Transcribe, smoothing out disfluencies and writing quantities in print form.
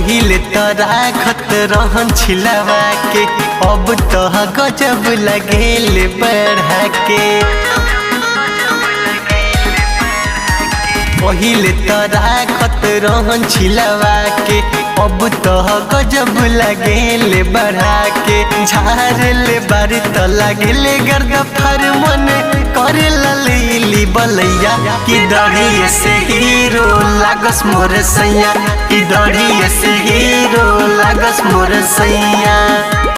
पहिले तो राखत रहन छिलवा के, अब तो गजब लगेले बढ़ा के। पहिले तो राखत रहन छिलवा के, अब तो गजब लगेले बढ़ा के। झाड़ले बारी तो लगेले गर्द फर मन करे ललीली बलैया, कि दढ़िए से हीरो लागस मोर सैया, कि दढ़िए से हीरो लागस मोर सैया।